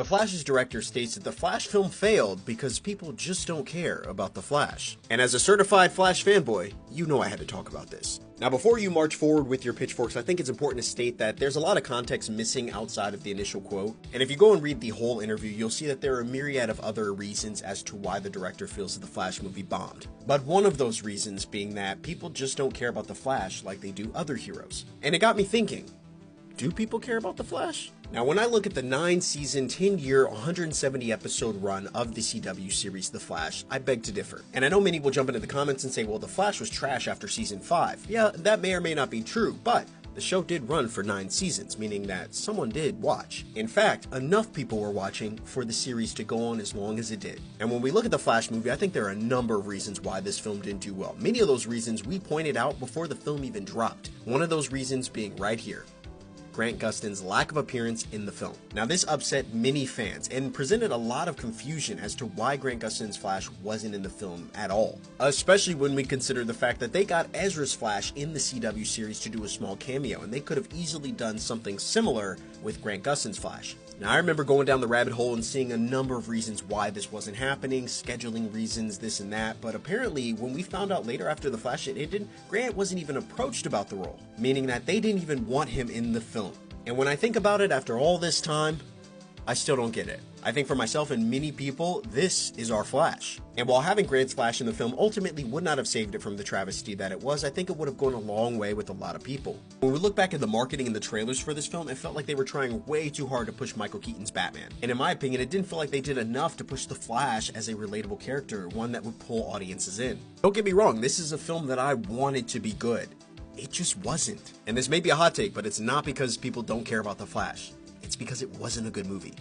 The Flash's director states that the Flash film failed because people just don't care about the Flash. And as a certified Flash fanboy, you know I had to talk about this. Now, before you march forward with your pitchforks, I think it's important to state that there's a lot of context missing outside of the initial quote. And if you go and read the whole interview, you'll see that there are a myriad of other reasons as to why the director feels that the Flash movie bombed. But one of those reasons being that people just don't care about the Flash like they do other heroes. And it got me thinking, do people care about the Flash? Now, when I look at the 9-season, 10-year, 170-episode run of the CW series The Flash, I beg to differ. And I know many will jump into the comments and say, well, The Flash was trash after season 5. Yeah, that may or may not be true, but the show did run for 9 seasons, meaning that someone did watch. In fact, enough people were watching for the series to go on as long as it did. And when we look at the Flash movie, I think there are a number of reasons why this film didn't do well. Many of those reasons we pointed out before the film even dropped. One of those reasons being right here: Grant Gustin's lack of appearance in the film. Now, this upset many fans and presented a lot of confusion as to why Grant Gustin's Flash wasn't in the film at all, especially when we consider the fact that they got Ezra's Flash in the CW series to do a small cameo, and they could have easily done something similar with Grant Gustin's Flash. Now, I remember going down the rabbit hole and seeing a number of reasons why this wasn't happening, scheduling reasons, this and that, but apparently when we found out later after The Flash had ended, Grant wasn't even approached about the role, meaning that they didn't even want him in the film. And when I think about it after all this time, I still don't get it. I think for myself and many people, this is our Flash. And while having Grant's Flash in the film ultimately would not have saved it from the travesty that it was, I think it would have gone a long way with a lot of people. When we look back at the marketing and the trailers for this film, it felt like they were trying way too hard to push Michael Keaton's Batman. And in my opinion, it didn't feel like they did enough to push the Flash as a relatable character, one that would pull audiences in. Don't get me wrong, this is a film that I wanted to be good. It just wasn't. And this may be a hot take, but it's not because people don't care about the Flash. It's because it wasn't a good movie.